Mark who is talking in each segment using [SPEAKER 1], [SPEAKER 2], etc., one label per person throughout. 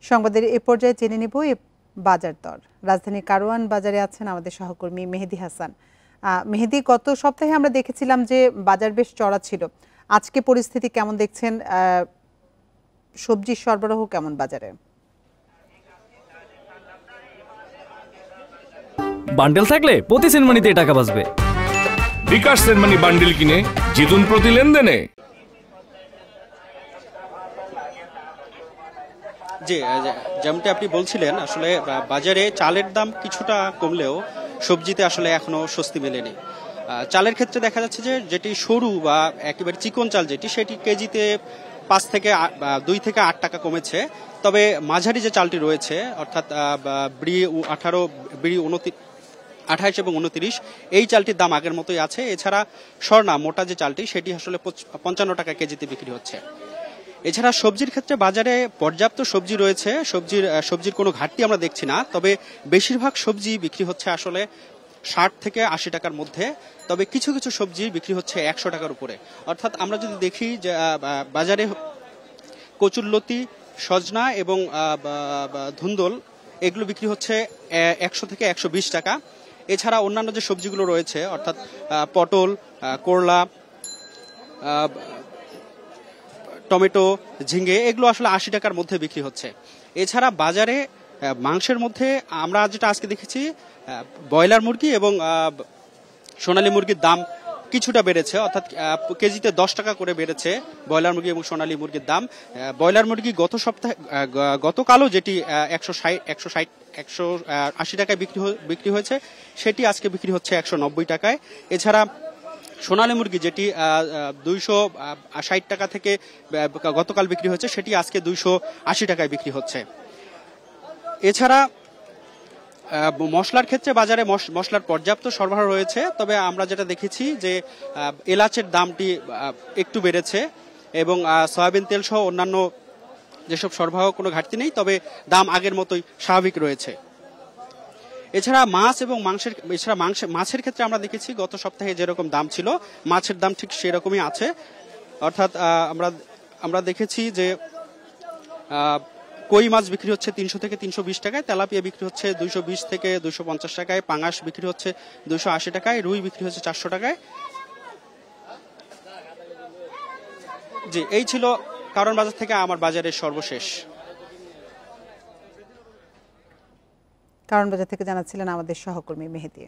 [SPEAKER 1] সংবাদের এ পর্যায়ে জেনে নেব বাজার দর। রাজধানীর কারওয়ান বাজারে আছেন আমাদের সহকর্মী মেহেদি হাসান। মেহেদি, গত সপ্তাহে আমরা দেখেছিলাম যে বাজার বেশ চড়া ছিল, আজকে পরিস্থিতি কেমন দেখছেন? সবজির সরবরাহ কেমন বাজারে?
[SPEAKER 2] বান্ডেল থাকলে প্রতি সেনমানিতে টাকা বাঁচবে।
[SPEAKER 3] বিকাশ সেনমানি বান্ডেল কিনে জিতুন প্রতি লেনদেনে।
[SPEAKER 4] জি, যেমনটি আপনি বলছিলেন, আসলে বাজারে চালের দাম কিছুটা কমলেও সবজিতে আসলে এখনো স্বস্তি মেলেনি। চালের ক্ষেত্রে দেখা যাচ্ছে যে যেটি সরু বা একেবারে চিকন চাল যেটি, সেটি কেজিতে 2 থেকে 8 টাকা কমেছে। তবে মাঝারি যে চালটি রয়েছে, অর্থাৎ বিড়ি 18, বিড়ি 28 এবং 29, এই চালটির দাম আগের মতোই আছে। এছাড়া স্বর্ণা মোটা যে চালটি, সেটি আসলে 55 টাকা কেজিতে বিক্রি হচ্ছে। এছাড়া সবজির ক্ষেত্রে বাজারে পর্যাপ্ত সবজি রয়েছে, সবজির কোনো ঘাটতি আমরা দেখছি না। তবে বেশিরভাগ সবজি বিক্রি হচ্ছে আসলে 60 থেকে 80 টাকার মধ্যে। তবে কিছু কিছু সবজি বিক্রি হচ্ছে 100 টাকার উপরে। অর্থাৎ আমরা যদি দেখি যে বাজারে কচুরলতি, সজনা এবং ধুন্দল এগুলো বিক্রি হচ্ছে 100 থেকে 120 টাকা। এছাড়া অন্যান্য যে সবজিগুলো রয়েছে, অর্থাৎ পটল, করলা, টমেটো, ঝিঙ্গে, এগুলো আসলে 80 টাকার মধ্যে বিক্রি হচ্ছে। এছাড়া বাজারে মাংসের মধ্যে আমরা যেটা আজকে দেখেছি, ব্রয়লার মুরগি এবং সোনালী মুরগির দাম কিছুটা বেড়েছে, অর্থাৎ কেজিতে 10 টাকা করে বেড়েছে ব্রয়লার মুরগি এবং সোনালী মুরগির দাম। ব্রয়লার মুরগি গতকালও যেটি 180 টাকায় বিক্রি হয়েছে, সেটি আজকে বিক্রি হচ্ছে 190 টাকায়। এছাড়া সোনালী মুরগি যেটি 260 টাকা থেকে গতকাল বিক্রি হচ্ছে, সেটি আজকে 280 টাকায় বিক্রি হচ্ছে। এছাড়া মশলার ক্ষেত্রে বাজারে মশলার পর্যাপ্ত সরবরাহ রয়েছে। তবে আমরা যেটা দেখেছি যে এলাচের দামটি একটু বেড়েছে এবং সয়াবিন তেল সহ অন্যান্য যেসব সরবরাহ কোনো ঘাটতি নেই, তবে দাম আগের মতোই স্বাভাবিক রয়েছে। এছাড়া মাছের ক্ষেত্রে আমরা দেখেছি গত সপ্তাহে যেরকম দাম ছিল, মাছের দাম ঠিক সেরকমই আছে। অর্থাৎ আমরা দেখেছি যে কই মাছ বিক্রি হচ্ছে 300 থেকে 320 টাকায়, তেলাপিয়া বিক্রি হচ্ছে 220 থেকে 250 টাকায়, পাঙাশ বিক্রি হচ্ছে 280 টাকায়, রুই বিক্রি হচ্ছে 400 টাকায়। জি, এই ছিল কারওয়ান বাজার থেকে আমার বাজারের সর্বশেষ।
[SPEAKER 1] কারওয়ান বাজার থেকে জানাচ্ছিলেন আমাদের সহকর্মী মেহেদি।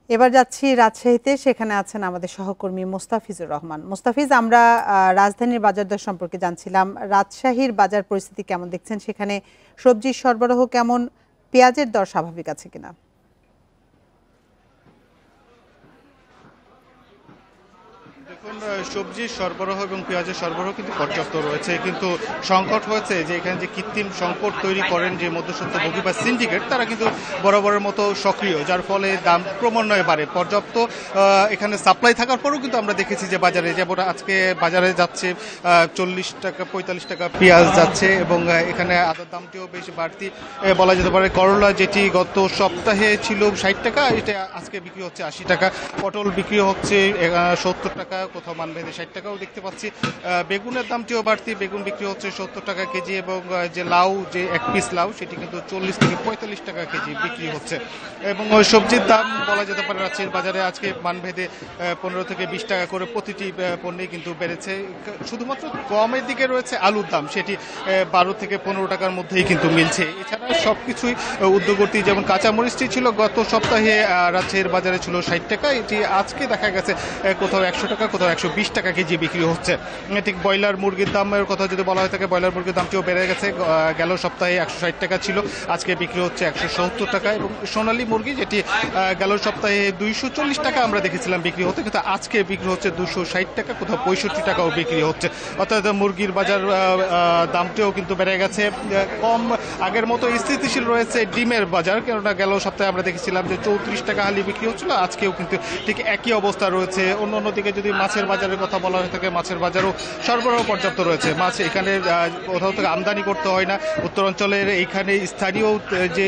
[SPEAKER 1] এবার যাচ্ছি রাজশাহীতে, সেখানে আছেন আমাদের সহকর্মী মোস্তাফিজুর রহমান। মোস্তাফিজ, আমরা রাজধানীর বাজার দর সম্পর্কে জানছিলাম, রাজশাহীর বাজার পরিস্থিতি কেমন দেখছেন? সেখানে সবজির সরবরাহ কেমন, পেঁয়াজের দর স্বাভাবিক আছে কিনা?
[SPEAKER 5] দেখুন, সবজির সরবরাহ এবং পেঁয়াজের সরবরাহ কিন্তু পর্যাপ্ত রয়েছে, কিন্তু সংকট হয়েছে যে এখানে যে কৃত্রিম সংকট তৈরি করেন যে মধ্যস্বত্বভোগী বা সিন্ডিকেট, তারা কিন্তু বরাবরের মতো সক্রিয়, যার ফলে দাম ক্রমান্বয়ে বাড়ে। পর্যাপ্ত এখানে সাপ্লাই থাকার পরেও কিন্তু আমরা দেখেছি যে বাজারে, যেমন আজকে বাজারে যাচ্ছে 40 টাকা 45 টাকা পেঁয়াজ যাচ্ছে, এবং এখানে আদার দামটিও বেশ বাড়তি বলা যেতে পারে। করলা যেটি গত সপ্তাহে ছিল 60 টাকা, এটা আজকে বিক্রি হচ্ছে 80 টাকা। পটল বিক্রি হচ্ছে 70 টাকা, কোথাও মানভেদে 60 টাকাও দেখতে পাচ্ছি। বেগুনের দামটিও বাড়তি, বেগুন বিক্রি হচ্ছে 70 টাকা কেজি, এবং যে লাউ, যে এক পিস লাউ, সেটি কিন্তু 40 থেকে 45 টাকা কেজি বিক্রি হচ্ছে। এবং ওই সবজির দাম বলা যেতে পারে রাজশাহীর বাজারে আজকে মানভেদে 15 থেকে 20 টাকা করে প্রতিটি পণ্যেই কিন্তু বেড়েছে। শুধুমাত্র কমের দিকে রয়েছে আলুর দাম, সেটি 12 থেকে 15 টাকার মধ্যেই কিন্তু মিলছে। এছাড়া সবকিছুই উদ্যোগতি, যেমন কাঁচামরিচটি ছিল গত সপ্তাহে রাজশাহীর বাজারে ছিল 60 টাকা, এটি আজকে দেখা গেছে কোথাও 100 টাকা, কোথাও 120 টাকা কেজি বিক্রি হচ্ছে। ঠিক ব্রয়লার মুরগির দামের কথা যদি বলা হয় থাকে, ব্রয়লার মুরগির দামটিও বেড়ে গেছে। গেল সপ্তাহে 160 টাকা ছিল, আজকে বিক্রি হচ্ছে 170 টাকা। এবং সোনালী মুরগি যেটি গেল সপ্তাহে 240 টাকা আমরা দেখেছিলাম বিক্রি হতে, কিন্তু আজকে বিক্রি হচ্ছে 260 টাকা, কোথাও 65 টাকাও বিক্রি হচ্ছে। অর্থাৎ মুরগির বাজার দামটিও কিন্তু বেড়ে গেছে। কম আগের মতো স্থিতিশীল রয়েছে ডিমের বাজার, কেননা গেল সপ্তাহে আমরা দেখেছিলাম যে 34 টাকা হালি বিক্রি হচ্ছিল, আজকেও কিন্তু ঠিক একই অবস্থা রয়েছে। অন্যদিকে যদি মাছের বাজারের কথা বলা হয়ে থাকে, মাছের বাজারও সরবরাহ পর্যাপ্ত রয়েছে। মাছ এখানে কোথাও থেকে আমদানি করতে হয় না। উত্তরাঞ্চলের এইখানে স্থানীয় যে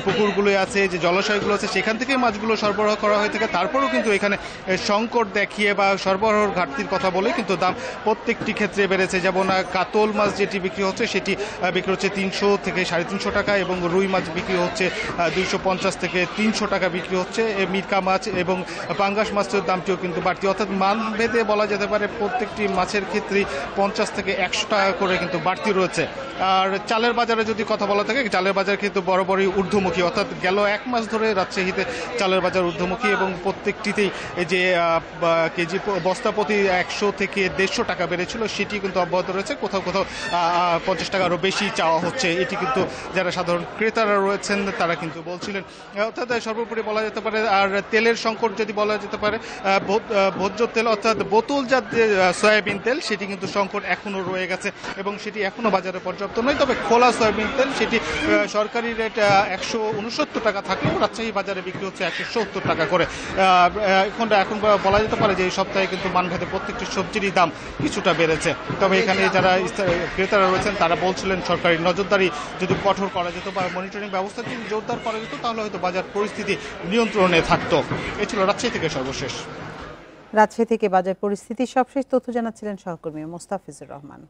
[SPEAKER 5] পুকুরগুলো আছে, যে জলাশয়গুলো আছে, সেখান থেকে মাছগুলো সরবরাহ করা হয়ে থাকে। তারপরেও কিন্তু এখানে সংকট দেখিয়ে বা সরবরাহের ঘাটতির কথা বলে কিন্তু দাম প্রত্যেকটি ক্ষেত্রে বেড়েছে। যেমন কাতল মাছ যেটি বিক্রি হচ্ছে সেটি বিক্রি হচ্ছে 300 থেকে 350 টাকা, এবং রুই মাছ বিক্রি হচ্ছে 250 থেকে 300 টাকা বিক্রি হচ্ছে। মিরকা মাছ এবং পাঙ্গাস মাছের দামটিও কিন্তু বাড়তি, অর্থাৎ মানভেদে বলা যেতে পারে প্রত্যেকটি মাছের ক্ষেত্রেই 50 থেকে 100 টাকা করে কিন্তু বাড়তি রয়েছে। আর চালের বাজারে যদি কথা বলা থাকে, চালের বাজার কিন্তু বরাবরই ঊর্ধ্বমুখী, অর্থাৎ গেল 1 মাস ধরে রাজশাহীতে চালের বাজার ঊর্ধ্বমুখী, এবং প্রত্যেকটিতেই যে কেজি বস্তাপ্রতি 100 থেকে 150 টাকা বেড়েছিল সেটি কিন্তু অব্যাহত রয়েছে। কোথাও কোথাও 50 টাকা আরও বেশি চাওয়া হচ্ছে, এটি কিন্তু যারা সাধারণ ক্রেতারা রয়েছেন তারা কিন্তু বলছিলেন। অর্থাৎ সর্বোপরি বলা যেতে পারে। আর তেলের সংকট যদি বলা যেতে পারে, ভোজ্য তেল অর্থাৎ বোতলজাত যে সয়াবিন তেল সেটি কিন্তু সংকট এখনও রয়ে গেছে, এবং সেটি এখনও বাজারে পর্যাপ্ত নয়। তবে খোলা সয়াবিন তেল সেটি সরকারি রেট 169 টাকা থাকলেও রাজশাহী বাজারে বিক্রি হচ্ছে 170 টাকা করে। এখন বলা যেতে পারে যে এই সপ্তাহে কিন্তু মানভেদে প্রত্যেকটি সবজিরই দাম কিছুটা বেড়েছে। তবে এখানে যারা ক্রেতারা রয়েছেন তারা বলছিলেন সরকারি নজরদারি যদি কঠোর করা যেত বা মনিটরিং ব্যবস্থা যদি জোরদার করা যেত তাহলে হয়তো বাজার পরিস্থিতি নিয়ন্ত্রণে থাকতো। এ ছিল রাজশাহী থেকে সর্বশেষ।
[SPEAKER 1] রাজশাহী থেকে বাজার পরিস্থিতি সবশেষ তথ্য জানাচ্ছিলেন সহকর্মী মোস্তাফিজুর রহমান।